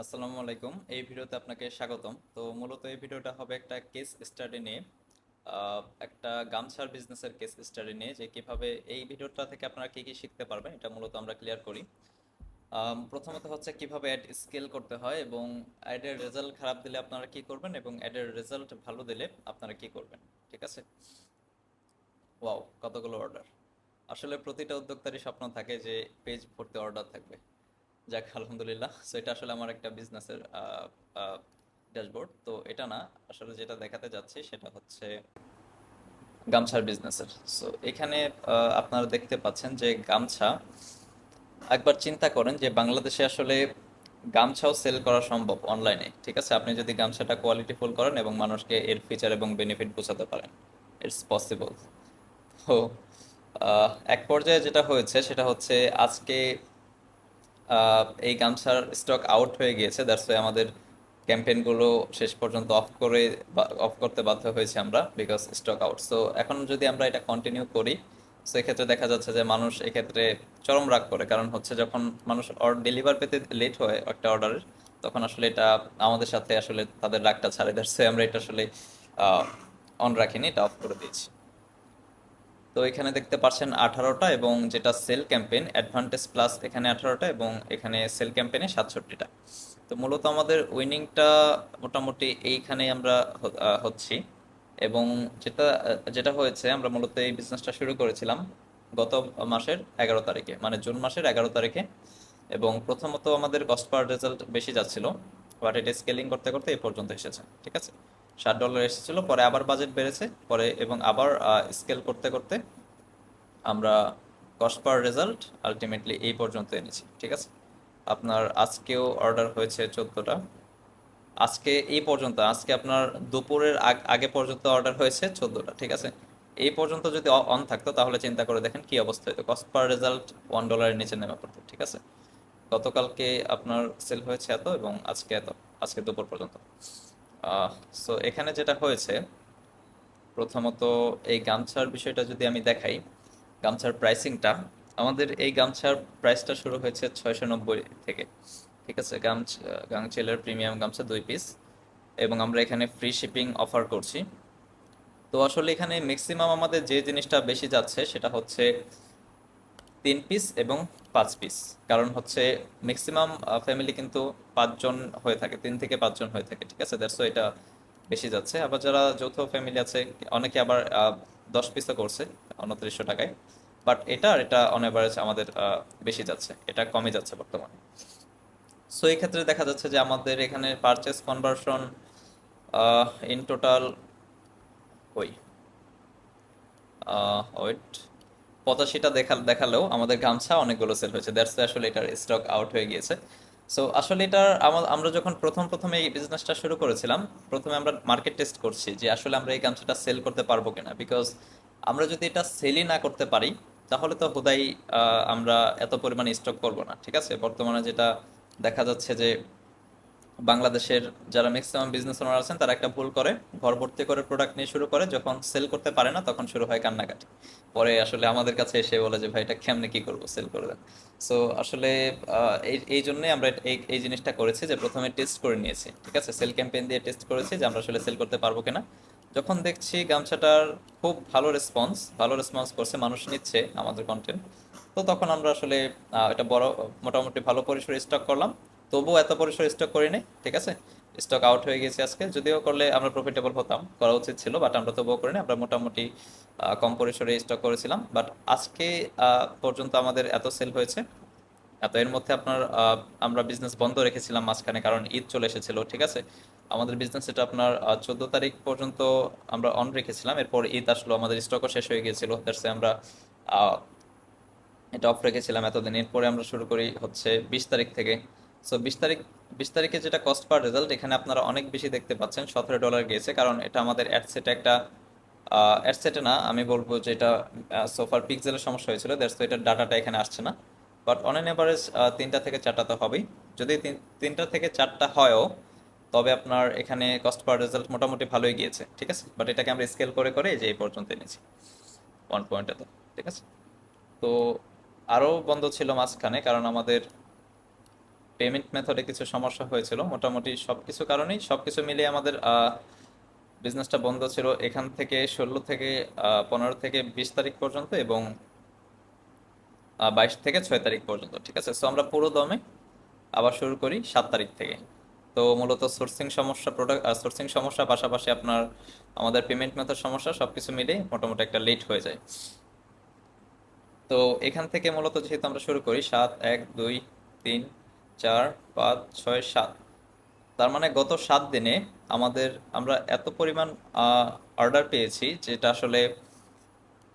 আসসালামু আলাইকুম। এই ভিডিওতে আপনাকে স্বাগতম। তো মূলত এই ভিডিওটা হবে একটা কেস স্টাডি নিয়ে, একটা গামছার বিজনেসের কেস স্টাডি নিয়ে, যে কিভাবে এই ভিডিওটা থেকে আপনারা কি কি শিখতে পারবেন এটা মূলত আমরা ক্লিয়ার করি। প্রথমত হচ্ছে কিভাবে অ্যাড স্কেল করতে হয় এবং অ্যাডের রেজাল্ট খারাপ দিলে আপনারা কি করবেন এবং অ্যাডের রেজাল্ট ভালো দিলে আপনারা কি করবেন। ঠিক আছে। ওয়াও, কতগুলো অর্ডার! আসলে প্রতিটা উদ্যোক্তারই স্বপ্ন থাকে যে পেজ ভর্তি অর্ডার থাকবে। যাক, আলহামদুলিল্লাহ। সো এটা আসলে আমার একটা বিজনেসের ড্যাশবোর্ড, তো এটা না। আসলে যেটা দেখাতে যাচ্ছি সেটা হচ্ছে গামছার বিজনেসের। সো এখানে আপনারা দেখতে পাচ্ছেন যে গামছা, একবার চিন্তা করেন যে বাংলাদেশে আসলে গামছাও সেল করা সম্ভব অনলাইনে। ঠিক আছে, আপনি যদি গামছাটা কোয়ালিটিফুল করেন এবং মানুষকে এর ফিচার এবং বেনিফিট বোঝাতে পারেন, ইটস পসিবল। তো এক পর্যায়ে যেটা হয়েছে সেটা হচ্ছে আজকে এই গামছার স্টক আউট হয়ে গিয়েছে। দ্যাটস ওয়াই আমাদের ক্যাম্পেইনগুলো শেষ পর্যন্ত অফ করতে বাধ্য হয়েছি আমরা, বিকজ স্টক আউট। সো এখন যদি আমরা এটা কন্টিনিউ করি, সো এক্ষেত্রে দেখা যাচ্ছে যে মানুষ এক্ষেত্রে চরম রাগ করে, কারণ হচ্ছে যখন মানুষ ডেলিভার পেতে লেট হয় একটা অর্ডারের, তখন আসলে এটা আমাদের সাথে আসলে তাদের রাগটা ছাড়ে। দ্যাটস ওয়াই আমরা এটা আসলে অন রাখিনি, এটা অফ করে দিয়েছি। তো এখানে দেখতে পাচ্ছেন 18টা, এবং যেটা সেল ক্যাম্পেইন অ্যাডভান্টেজ প্লাস এখানে 18টা, এবং এখানে সেল ক্যাম্পেইনে 67টা। তো মূলত আমাদের উইনিংটা মোটামুটি এইখানে আমরা হচ্ছি। এবং যেটা হয়েছে, আমরা মূলত এই বিজনেসটা শুরু করেছিলাম গত মাসের 11 তারিখে, মানে জুন মাসের 11 তারিখে। এবং প্রথমত আমাদের কস্ট পার রেজাল্ট বেশি যাচ্ছিল, বাট এটা স্কেলিং করতে করতে এই পর্যন্ত এসেছে। ঠিক আছে, $60 এসেছিল, পরে আবার বাজেট বেড়েছে, পরে এবং আবার স্কেল করতে করতে আমরা কস্ট পার রেজাল্ট আলটিমেটলি এই পর্যন্ত এনেছি। ঠিক আছে, আপনার আজকেও অর্ডার হয়েছে 14টা। আজকে এই পর্যন্ত, আজকে আপনার দুপুরের আগে পর্যন্ত অর্ডার হয়েছে 14টা। ঠিক আছে, এই পর্যন্ত যদি অন থাকতো তাহলে চিন্তা করে দেখেন কি অবস্থা হতো, কস্ট পার রেজাল্ট $1 নিচে নেমে পড়তো। ঠিক আছে, গতকালকে আপনার সেল হয়েছে এত এবং আজকে এত, আজকে দুপুর পর্যন্ত। সো এখানে যেটা হয়েছে, প্রথমত এই গামছার বিষয়টা যদি আমি দেখাই, গামছার প্রাইসিংটা, আমাদের এই গামছার প্রাইসটা শুরু হয়েছে 690 থেকে। ঠিক আছে, গাংচিলের প্রিমিয়াম গামছা 2 পিস, এবং আমরা এখানে ফ্রি শিপিং অফার করছি। তো আসলে এখানে ম্যাক্সিমাম আমাদের যে জিনিসটা বেশি যাচ্ছে সেটা হচ্ছে 3 পিস এবং 5 পিস। কারণ হচ্ছে ম্যাক্সিমাম ফ্যামিলি কিন্তু 5 জন হয়ে থাকে, 3 থেকে 5 জন হয়ে থাকে। ঠিক আছে, দ্যাটস এটা বেশি যাচ্ছে। আবার যারা যৌথ ফ্যামিলি আছে, অনেকে আবার 10 পিসও করছে 2900 টাকায়। বাট এটা আর এটা অন অ্যাভারেজ আমাদের বেশি যাচ্ছে, এটা কমে যাচ্ছে বর্তমানে। সো এই ক্ষেত্রে দেখা যাচ্ছে যে আমাদের এখানে পারচেস কনভার্সন ইন টোটাল, ওই ওয়েট 85টা দেখালেও আমাদের গামছা অনেকগুলো সেল হয়েছে। দ্যাটস আসলে এটার স্টক আউট হয়ে গিয়েছে। সো আসলে এটার আমরা যখন প্রথম প্রথম এই বিজনেসটা শুরু করেছিলাম, প্রথমে আমরা মার্কেট টেস্ট করছি যে আসলে আমরা এই গামছাটা সেল করতে পারবো কিনা, বিকজ আমরা যদি এটা সেলই না করতে পারি তাহলে তো হুদাই আমরা এত পরিমাণে স্টক করব না। ঠিক আছে, বর্তমানে যেটা দেখা যাচ্ছে যে বাংলাদেশের যারা ম্যাক্সিমাম বিজনেস ওনার আছেন তারা একটা ভুল করে, ঘর ভর্তি করে প্রোডাক্ট নিয়ে শুরু করে, যখন সেল করতে পারে না তখন শুরু হয় কান্নাকাটি। পরে আসলে আমাদের কাছে এসে বলে যে ভাই এটা কেমনে কি করবো, সেল করে দেন। সো আসলে এই এই জন্যই আমরা এই জিনিসটা করেছি যে প্রথমে টেস্ট করে নিয়েছি। ঠিক আছে, সেল ক্যাম্পেইন দিয়ে টেস্ট করেছি যে আমরা আসলে সেল করতে পারবো কিনা। যখন দেখছি গামছাটার খুব ভালো রেসপন্স করছে, মানুষ নিচ্ছে আমাদের কন্টেন্ট, তো তখন আমরা আসলে এটা বড় মোটামুটি ভালো পরিসরে স্টক করলাম। তবুও এত পরিসরে স্টক করিনি। ঠিক আছে, স্টক আউট হয়ে গেছে আজকে, যদিও করলে আমরা প্রফিটেবল হতাম, করা উচিত ছিল, বাট আমরা তবুও করিনি। আমরা মোটামুটি কম পরিসরে স্টক করেছিলাম, বাট আজকে পর্যন্ত আমাদের এত সেল হয়েছে। এত এর মধ্যে আপনার আমরা বিজনেস বন্ধ রেখেছিলাম মাঝখানে, কারণ ঈদ চলে এসেছিল। ঠিক আছে, আমাদের বিজনেস এটা আপনার 14 তারিখ পর্যন্ত আমরা অন রেখেছিলাম, এরপর ঈদ আসলো, আমাদের স্টকও শেষ হয়ে গিয়েছিল। দ্যাটস আমরা আহ, এটা অফ রেখেছিলাম এতদিন। এরপরে আমরা শুরু করি হচ্ছে 20 তারিখ থেকে। সো 20 তারিখে যেটা কস্ট পার রেজাল্ট, এখানে আপনারা অনেক বেশি দেখতে পাচ্ছেন, $17 গিয়েছে, কারণ এটা আমাদের অ্যাডসেটে একটা অ্যাডসেটে না, আমি বলবো যে এটা সোফার পিক্সেলের সমস্যা হয়েছিল, দ্যাটস এটার ডাটাটা এখানে আসছে না। বাট অন এন এভারেজ 3টা থেকে 4টা তো হবেই। যদি 3টা থেকে 4টা হয়ও, তবে আপনার এখানে কস্ট পার রেজাল্ট মোটামুটি ভালোই গিয়েছে। ঠিক আছে, বাট এটাকে আমরা স্কেল করে করে এই যে এই পর্যন্ত এনেছি 1 পয়েন্টে। তো ঠিক আছে, তো আরও বন্ধ ছিল মাঝখানে, কারণ আমাদের পেমেন্ট মেথডে কিছু সমস্যা হয়েছিল, মোটামুটি সব কিছু কারণেই সব কিছু মিলিয়ে আমাদের বিজনেসটা বন্ধ ছিল এখান থেকে 16 থেকে 15 থেকে 20 তারিখ পর্যন্ত, এবং 22 থেকে 6 তারিখ পর্যন্ত। ঠিক আছে, সো আমরা পুরো দমে আবার শুরু করি 7 তারিখ থেকে। তো মূলত সোর্সিং সমস্যা, প্রোডাক্ট সোর্সিং সমস্যা, পাশাপাশি আপনার আমাদের পেমেন্ট মেথড সমস্যা, সবকিছু মিলে মোটামুটি একটা লেট হয়ে যায়। তো এখান থেকে মূলত যেহেতু আমরা শুরু করি 7, 1, 2, 3, 4, 5, 6, 7, তার মানে গত 7 দিনে আমাদের আমরা এত পরিমাণ অর্ডার পেয়েছি, যেটা আসলে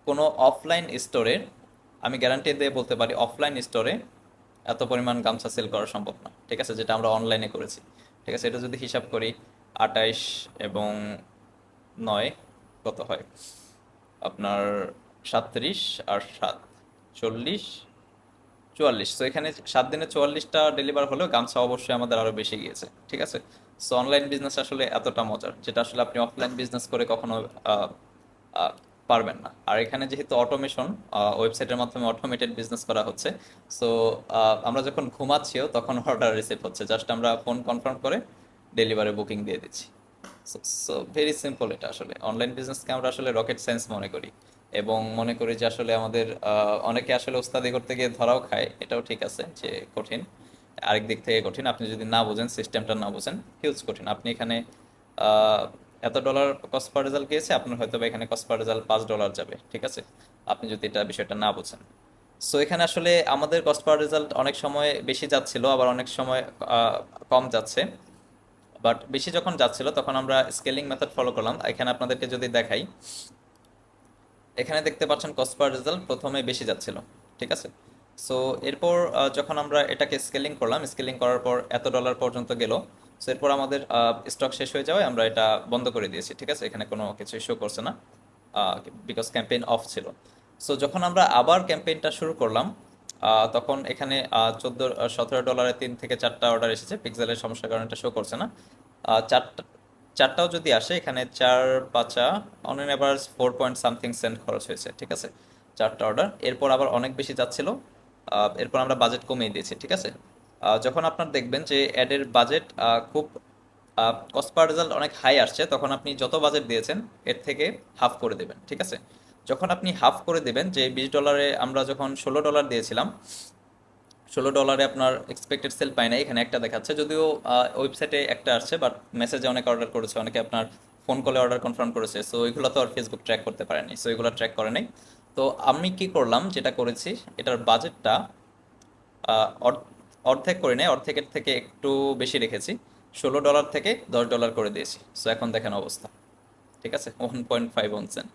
কোনো অফলাইন স্টোরে, আমি গ্যারান্টি দিয়ে বলতে পারি অফলাইন স্টোরে এত পরিমাণ গামছা সেল করা সম্ভব না। ঠিক আছে, যেটা আমরা অনলাইনে করেছি। ঠিক আছে, এটা যদি হিসাব করি 28 এবং 9 কত হয় আপনার, 37 আর 7, 40, 44। তো এখানে 7 দিনে 44টা ডেলিভার হলেও গামছা অবশ্যই আমাদের আরো বেশি গিয়েছে। ঠিক আছে, সো অনলাইন বিজনেস আসলে এতটা মজার, যেটা আসলে আপনি অফলাইন বিজনেস করে কখনো আহ, আহ, পারবেন না। আর এখানে যেহেতু অটোমেশন, ওয়েবসাইটের মাধ্যমে অটোমেটেড বিজনেস করা হচ্ছে, সো আমরা যখন ঘুমাচ্ছিও তখন অর্ডার রিসিভ হচ্ছে, জাস্ট আমরা ফোন কনফার্ম করে ডেলিভারি বুকিং দিয়ে দিচ্ছি। So very simple. এটা আসলে অনলাইন বিজনেসকে আমরা আসলে রকেট সায়েন্স মনে করি, এবং মনে করি যে আসলে আমাদের অনেকে আসলে ওস্তাদি করতে গিয়ে ধরাও খায়, এটাও ঠিক আছে যে কঠিন। আরেক দিক থেকে কঠিন, আপনি যদি না বোঝেন, সিস্টেমটা না বোঝেন, হিউজ কঠিন। আপনি এখানে আহ, এত ডলার কস্ট পার রেজাল্ট গিয়েছে, আপনার হয়তো বা এখানে কস্ট পার রেজাল্ট $5 যাবে। ঠিক আছে, আপনি যদি এটা বিষয়টা না বোঝেন। সো এখানে আসলে আমাদের কস্ট পার রেজাল্ট অনেক সময় বেশি যাচ্ছিল, আবার অনেক সময় কম যাচ্ছে। বাট বেশি যখন যাচ্ছিল তখন আমরা স্কেলিং মেথড ফলো করলাম। এখানে আপনাদেরকে যদি দেখাই, এখানে দেখতে পাচ্ছেন কস্ট পার রেজাল্ট প্রথমে বেশি যাচ্ছিল। ঠিক আছে, সো এরপর যখন আমরা এটাকে স্কেলিং করলাম, স্কেলিং করার পর এত ডলার পর্যন্ত গেল। সো এরপর আমাদের স্টক শেষ হয়ে যাওয়ায় আমরা এটা বন্ধ করে দিয়েছি। ঠিক আছে, এখানে কোনো কিছু শো করছে না, বিকজ ক্যাম্পেইন অফ ছিল। সো যখন আমরা আবার ক্যাম্পেইনটা শুরু করলাম, তখন এখানে 17 ডলারে 3 থেকে 4টা অর্ডার এসেছে। পিক্সেলের সমস্যার কারণে এটা শো করছে না। চারটা, চারটাও যদি আসে, এখানে 4 5 on an average 4 point something cent খরচ হয়েছে। ঠিক আছে, 4টা অর্ডার। এরপর আবার অনেক বেশি যাচ্ছিল, এরপর আমরা বাজেট কমিয়ে দিয়েছি। ঠিক আছে, যখন আপনার দেখবেন যে অ্যাডের বাজেট খুব, কস্ট পার রেজাল্ট অনেক হাই আসছে, তখন আপনি যত বাজেট দিয়েছেন এর থেকে হাফ করে দেবেন। ঠিক আছে, যখন আপনি হাফ করে দেবেন, যে $20 আমরা যখন $16 দিয়েছিলাম, $16 আপনার এক্সপেক্টেড সেল পাই না, এখানে একটা দেখাচ্ছে, যদিও ওয়েবসাইটে একটা আসছে, বাট মেসেজে অনেকে অর্ডার করেছে, অনেকে আপনার ফোন কলে অর্ডার কনফার্ম করেছে। সো ওইগুলো তো আর ফেসবুক ট্র্যাক করতে পারেনি, সো এগুলো ট্র্যাক করে নাই। তো আমি কি করলাম, যেটা করেছি, এটার বাজেটটা অর্ধেক করে নেই, অর্ধেকের থেকে একটু বেশি রেখেছি, $16 থেকে $10 করে দিয়েছি। সো এখন দেখেন অবস্থা। ঠিক আছে, 1.51 সেন্ট।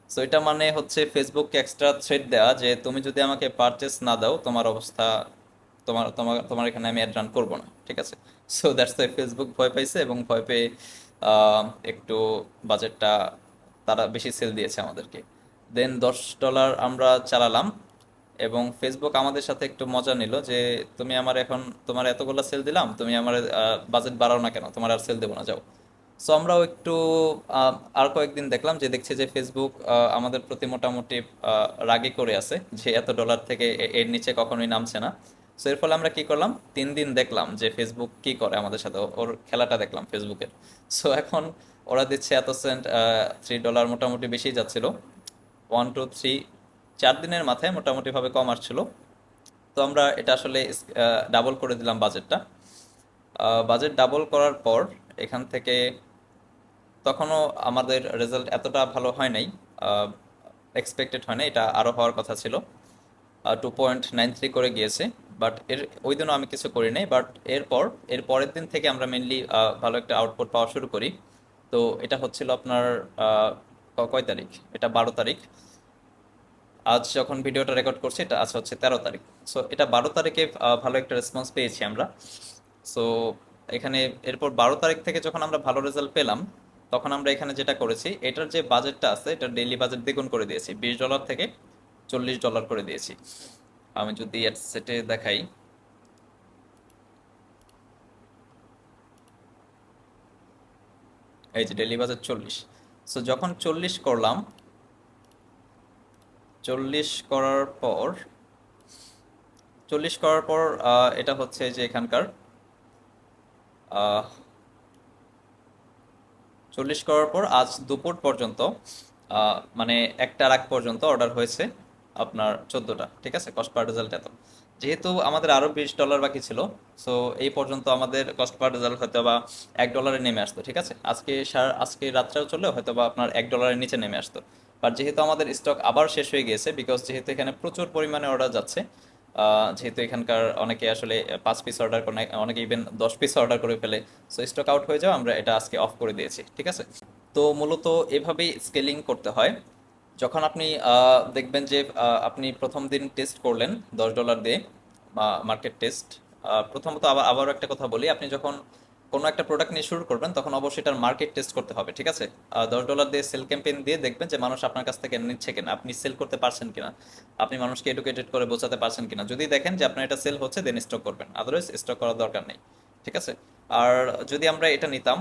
সো এটা মানে হচ্ছে ফেসবুককে এক্সট্রা থ্রেড দেওয়া, যে তুমি যদি আমাকে পারচেস না দাও, তোমার অবস্থা, তোমার তোমার তোমার এখানে আমি অ্যাড রান করবো না। ঠিক আছে, সো দ্যাটস ওয়াই ফেসবুক ভয় পাইছে, এবং ভয় পেয়ে একটু বাজেটটা তারা বেশি সেল দিয়েছে আমাদেরকে। দেন $10 আমরা চালালাম, এবং ফেসবুক আমাদের সাথে একটু মজা নিল, যে তুমি আমার এখন, তোমার এতগুলো সেল দিলাম, তুমি আমার বাজেট বাড়াও না কেন, তোমার আর সেল দেবো না, যাও। সো আমরাও একটু আর কয়েকদিন দেখলাম, যে দেখছি যে ফেসবুক আমাদের প্রতি মোটামুটি রাগে করে আছে, যে এত ডলার থেকে এর নিচে কখনোই নামছে না। সো এর ফলে আমরা কি করলাম, 3 দিন দেখলাম যে ফেসবুক কি করে আমাদের সাথে, ওর খেলাটা দেখলাম ফেসবুকের। সো এখন ওরা দিচ্ছে এত সেন্ট, $3 মোটামুটি বেশি যাচ্ছিল। 1 2 3, 4 দিনের মাথায় মোটামুটি ভাবে কম আসছিল। তো আমরা এটা আসলে ডাবল করে দিলাম বাজেটটা। বাজেট ডাবল করার পর এখান থেকে তখনও আমাদের রেজাল্ট এতটা ভালো হয় নাই, এক্সপেক্টেড হয় না, এটা আরও হওয়ার কথা ছিল। 2.93 করে গিয়েছে, বাট ওই দিনও আমি কিছু করি নাই। বাট এর পরের দিন থেকে আমরা মেনলি ভালো একটা আউটপুট পাওয়া শুরু করি। তো এটা হচ্ছিল আপনার আহ, কয় তারিখ, এটা 12 তারিখ। আজ যখন ভিডিওটা রেকর্ড করছি, এটা আজ হচ্ছে 13 তারিখ। সো এটা 12 তারিখে ভালো একটা রেসপন্স পেয়েছি আমরা। সো এখানে এরপর 12 তারিখ থেকে যখন আমরা ভালো রেজাল্ট পেলাম, তখন আমরা এখানে যেটা করেছি, এটার যে বাজেটটা আছে, এটার ডেইলি বাজেট দ্বিগুণ করে দিয়েছি, $20 থেকে $40 করে দিয়েছি। আমি যদি সেটে দেখাই, এই যে ডেইলি বাজেট 40। সো যখন 40 করলাম, 40 করার পর 40 করার পর এটা হচ্ছে যে এখানকার 40 করার পর আজ দুপুর পর্যন্ত মানে একটার আগ পর্যন্ত অর্ডার হয়েছে আপনার 14টা, ঠিক আছে। কস্ট পার রেজাল্ট এত, যেহেতু আমাদের আরো $20 বাকি ছিল, সো এই পর্যন্ত আমাদের কস্ট পার রেজাল্ট হয়তো বা $1 নেমে আসতো, ঠিক আছে। আজকে রাত্রেও চললেও হয়তো বা আপনার $1 নিচে নেমে আসতো। বাট যেহেতু আমাদের স্টক আবার শেষ হয়ে গিয়েছে, বিকজ যেহেতু এখানে প্রচুর পরিমাণে অর্ডার যাচ্ছে, যেহেতু এখানকার অনেকে আসলে 5 পিস অর্ডার করে, অনেকে ইভেন 10 পিস অর্ডার করে ফেলে, সো স্টক আউট হয়ে যাও, আমরা এটা আজকে অফ করে দিয়েছি, ঠিক আছে। তো মূলত এভাবেই স্কেলিং করতে হয়। যখন আপনি দেখবেন যে আপনি প্রথম দিন টেস্ট করলেন $10 দিয়ে, মার্কেট টেস্ট। প্রথমত আবারও একটা কথা বলি, আপনি যখন কোনো একটা প্রোডাক্ট নিয়ে শুরু করবেন তখন অবশ্যই এটার মার্কেট টেস্ট করতে হবে, ঠিক আছে। $10 দিয়ে সেল ক্যাম্পেইন দিয়ে দেখবেন যে মানুষ আপনার কাছ থেকে নিচ্ছে কিনা, আপনি সেল করতে পারছেন কিনা, আপনি মানুষকে এডুকেটেড করে বোঝাতে পারছেন কিনা। যদি দেখেন যে আপনার এটা সেল হচ্ছে, দেন স্টক করবেন, আদারওয়াইজ স্টক করার দরকার নেই, ঠিক আছে। আর যদি আমরা এটা নিতাম,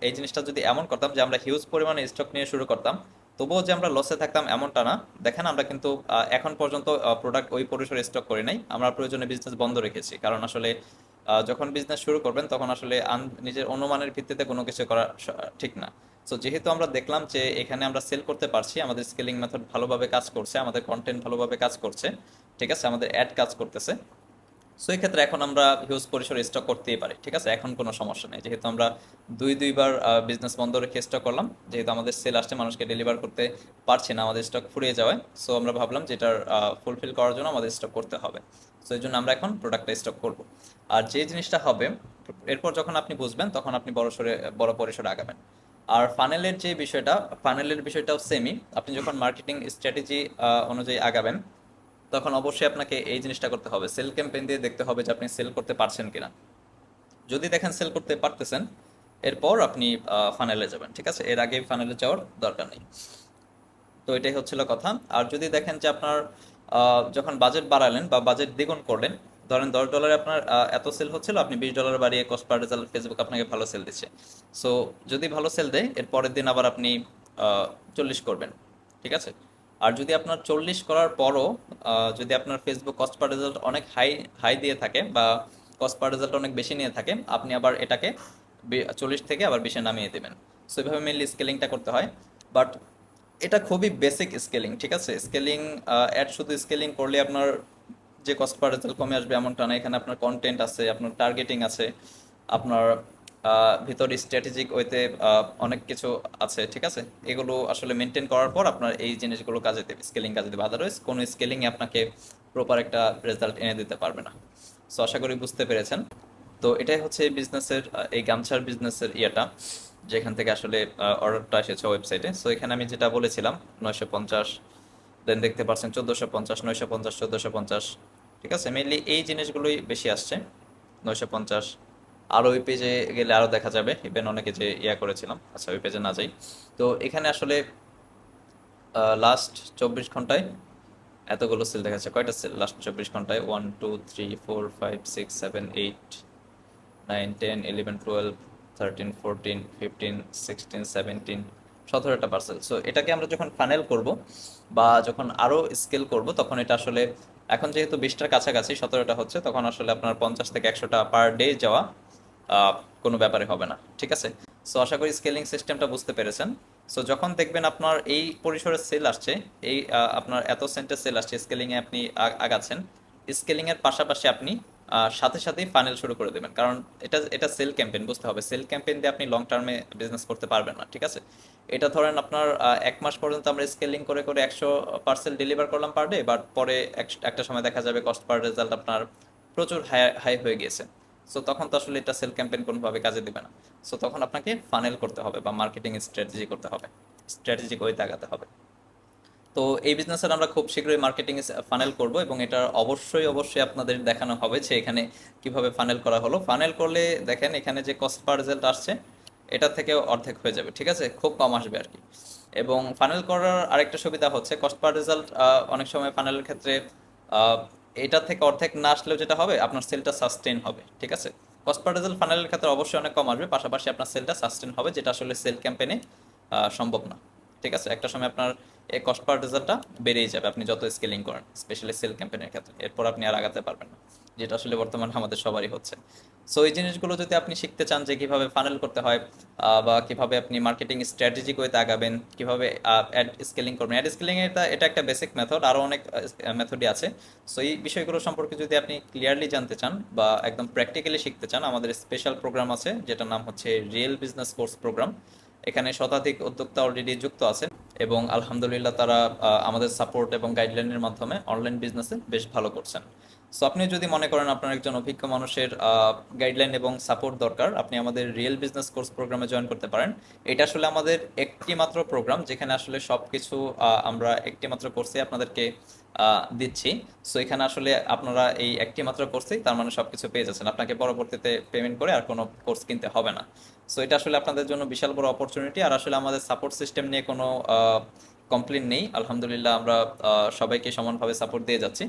এই জিনিসটা যদি এমন করতাম যে আমরা হিউজ পরিমাণে স্টক নিয়ে শুরু করতাম, তবুও যে আমরা লসে থাকতাম এমনটা না। দেখেন আমরা কিন্তু এখন পর্যন্ত প্রোডাক্ট ওই পরিসরে স্টক করি নাই, আমরা প্রয়োজনে বিজনেস বন্ধ রেখেছি, কারণ আসলে যখন বিজনেস শুরু করবেন তখন আসলে নিজের অনুমানের ভিত্তিতে কোনো কিছু করা ঠিক না। সো যেহেতু আমরা দেখলাম যে এখানে আমরা সেল করতে পারছি, আমাদের স্কেলিং মেথড ভালোভাবে কাজ করছে, আমাদের কন্টেন্ট ভালোভাবে কাজ করছে, ঠিক আছে, আমাদের অ্যাড কাজ করতেছে, সো এই ক্ষেত্রে এখন আমরা হিউজ পরিসরে স্টক করতেই পারি, ঠিক আছে। এখন কোনো সমস্যা নেই, যেহেতু আমরা দুইবার বিজনেস বন্ধ রেখে স্টক করলাম, যেহেতু আমাদের সেল আসছে, মানুষকে ডেলিভার করতে পারছি না, আমাদের স্টক ফুরিয়ে যাওয়ায়, সো আমরা ভাবলাম যে এটার ফুলফিল করার জন্য আমাদের স্টক করতে হবে। সো এই জন্য আমরা এখন প্রোডাক্টটা স্টক করব। আর যে জিনিসটা হবে, এরপর যখন আপনি বুঝবেন তখন আপনি বড় পরিসরে আগাবেন। আর ফানেলের বিষয়টাও সেমই। আপনি যখন মার্কেটিং স্ট্র্যাটেজি অনুযায়ী আগাবেন, তখন অবশ্যই আপনাকে এই জিনিসটা করতে হবে, সেল ক্যাম্পেইন দিয়ে দেখতে হবে যে আপনি সেল করতে পারছেন কিনা। যদি দেখেন সেল করতে পারতেছেন, এরপর আপনি ফানেলে যাবেন, ঠিক আছে। এর আগে ফানেলে যাওয়ার দরকার নেই। তো এটাই হচ্ছিল কথা। আর যদি দেখেন যে আপনার যখন বাজেট বাড়ালেন বা বাজেট দ্বিগুণ করলেন, ধরেন $10 আপনার এত সেল হচ্ছিল, আপনি $20 বাড়িয়ে কস্ট পার রেজাল্ট ফেসবুক আপনাকে ভালো সেল দিচ্ছে। সো যদি ভালো সেল দেয়, এর পরের দিন আবার আপনি 40 করবেন, ঠিক আছে। আর যদি আপনার 40 করার পরও যদি আপনার ফেসবুক কস্ট পার রেজাল্ট অনেক হাই হাই দিয়ে থাকে বা কস্ট পার রেজাল্ট অনেক বেশি নিয়ে থাকে, আপনি আবার এটাকে 40 থেকে আবার 20-এ নামিয়ে দেবেন। সো এভাবে মেনলি স্কেলিংটা করতে হয়। বাট এটা খুবই বেসিক স্কেলিং, ঠিক আছে। স্কেলিং অ্যাড শুধু স্কেলিং করলে আপনার যে কস্ট পার রেজাল্ট কমে আসবে এমনটা না। এখানে আপনার কন্টেন্ট আছে, আপনার টার্গেটিং আছে, আপনার ভিতরে স্ট্র্যাটেজিক ওয়েতে অনেক কিছু আছে, ঠিক আছে। এগুলো আসলে মেনটেন করার পর আপনার এই জিনিসগুলো কাজে দেবে, স্কেলিং কাজে দেবে, আদারওয়াইজ কোনো স্কেলিংয়ে আপনাকে প্রপার একটা রেজাল্ট এনে দিতে পারবে না। সো আশা করি বুঝতে পেরেছেন। তো এটাই হচ্ছে এই বিজনেসের, এই গামছার বিজনেসের ইয়েটা, যেখান থেকে আসলে অর্ডারটা এসেছে ওয়েবসাইটে। সো এখানে আমি যেটা বলেছিলাম 950, দেন দেখতে পাচ্ছেন 1450, 950, 1450, ঠিক আছে। মেইনলি এই জিনিসগুলোই বেশি আসছে, 950। আর ওই পেজে গেলে আরো দেখা যাবে, ইভেন অনেকে যে ইয়া করেছিলাম, আচ্ছা ওই পেজে না যাই। তো এখানে আসলে লাস্ট 24 ঘন্টায় এতগুলো সেল দেখা যাচ্ছে। কয়টা সেল লাস্ট 24 ঘন্টায়? 1 2 3 4 5 6 7 8 9 10 11 12 13 14 15 16 17, 17টা পার্সেল। সো এটাকে আমরা যখন ফানেল করব বা যখন আরো স্কেল করব, তখন এটা আসলে এখন যেহেতু 20টার কাছাকাছি 17টা হচ্ছে, তখন আসলে আপনার 50 থেকে 100টা পার ডে যাওয়া আহ, কোনো ব্যাপারে হবে না, ঠিক আছে। সো আশা করি স্কেলিং সিস্টেমটা বুঝতে পেরেছেন। সো যখন দেখবেন আপনার এই পরিসরে সেল আসছে, এই আপনার এত সেন্টের সেল আসছে, স্কেলিংয়ে আপনি আগাচ্ছেন, স্কেলিংয়ের পাশাপাশি আপনি সাথে সাথেই ফানেল শুরু করে দেবেন, কারণ এটা এটা সেল ক্যাম্পেইন, বুঝতে হবে সেল ক্যাম্পেইন দিয়ে আপনি লং টার্মে বিজনেস করতে পারবেন না, ঠিক আছে। এটা ধরেন আপনার 1 মাস পর্যন্ত আমরা স্কেলিং করে করে 100 পার্সেল ডেলিভার করলাম পার ডে, বাট পরে একটা সময় দেখা যাবে কস্ট পার রেজাল্ট আপনার প্রচুর হাই হাই হয়ে গিয়েছে। সো তখন তো আসলে এটা সেল ক্যাম্পেইন কোনোভাবে কাজে দিবে না। সো তখন আপনাকে ফানেল করতে হবে বা মার্কেটিং স্ট্র্যাটেজি করতে হবে, স্ট্র্যাটেজিক ওয়েতে আগাতে হবে। তো এই বিজনেসের আমরা খুব শীঘ্রই মার্কেটিং ফানেল করব, এবং এটা অবশ্যই অবশ্যই আপনাদের দেখানো হবে যে এখানে কিভাবে ফানেল করা হলো। ফানেল করলে দেখেন এখানে যে কস্ট পার রেজাল্ট আসছে, এটা থেকে অর্ধেক হয়ে যাবে, ঠিক আছে, খুব কম আসবে আর কি। এবং ফানেল করার আরেকটা সুবিধা হচ্ছে, কস্ট পার রেজাল্ট অনেক সময় ফানেলের ক্ষেত্রে আহ, এটা থেকে অর্ধেক না আসলেও যেটা হবে, আপনার সেলটা সাস্টেন হবে, ঠিক আছে। কস্ট পার রেজাল্ট ফানেলের ক্ষেত্রে অবশ্যই অনেক কম আসবে, পাশাপাশি আপনার সেলটা সাস্টেন হবে, যেটা আসলে সেল ক্যাম্পেইনে সম্ভব না, ঠিক আছে। একটা সময় আপনার এই কস্ট পার রেজাল্টটা বেড়েই যাবে আপনি যত স্কেলিং করেন, স্পেশালি সেল ক্যাম্পেইনের ক্ষেত্রে। এরপর আপনি আর আগাতে পারবেন না, যেটা আসলে বর্তমানে আমাদের সবারই হচ্ছে। সো এই জিনিসগুলো যদি আপনি শিখতে চান যে কিভাবে ফানেল করতে হয়, বা কিভাবে আপনি মার্কেটিং স্ট্র্যাটেজিক ওয়েতে আগাবেন, কিভাবে অ্যাড স্কেলিং করবেন, অ্যাড স্কেলিং এটা এটা একটা বেসিক মেথড, আরও অনেক মেথডই আছে। সো এই বিষয়গুলো সম্পর্কে যদি আপনি ক্লিয়ারলি জানতে চান বা একদম প্র্যাকটিক্যালি শিখতে চান, আমাদের স্পেশাল প্রোগ্রাম আছে যেটার নাম হচ্ছে রিয়েল বিজনেস কোর্স প্রোগ্রাম। এখানে শতাধিক উদ্যোক্তা অলরেডি যুক্ত আছে এবং আলহামদুলিল্লাহ তারা আমাদের সাপোর্ট এবং গাইডলাইনের মাধ্যমে অনলাইন বিজনেসে বেশ ভালো করছেন। সো আপনি যদি মনে করেন আপনার একজন অভিজ্ঞ মানুষের গাইডলাইন এবং সাপোর্ট দরকার, আপনি আমাদের রিয়েল বিজনেস কোর্স প্রোগ্রামে জয়েন করতে পারেন। এটা আসলে আমাদের একটি মাত্র প্রোগ্রাম যেখানে আসলে সব কিছু আমরা একটি মাত্র কোর্সে আপনাদেরকে দিচ্ছি। সো এখানে আসলে আপনারা এই একটি মাত্র কোর্সেই তার মানে সব কিছু পেয়ে যাচ্ছেন, আপনাকে পরবর্তীতে পেমেন্ট করে আর কোনো কোর্স কিনতে হবে না। সো এটা আসলে আপনাদের জন্য বিশাল বড় অপরচুনিটি। আর আসলে আমাদের সাপোর্ট সিস্টেম নিয়ে কোনো কমপ্লেন নেই, আলহামদুলিল্লাহ আমরা সবাইকে সমানভাবে সাপোর্ট দিয়ে যাচ্ছি।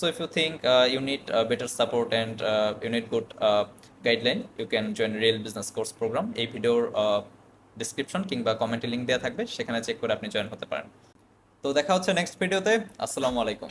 So if you think you need better support and you need good guideline, you can join Real Business Course Program. এই ভিডিওর ডিসক্রিপশন কিংবা কমেন্টে লিংক দেওয়া থাকবে, সেখানে চেক করে আপনি জয়েন হতে পারেন। তো দেখা হচ্ছে নেক্সট ভিডিওতে। আসসালামু আলাইকুম।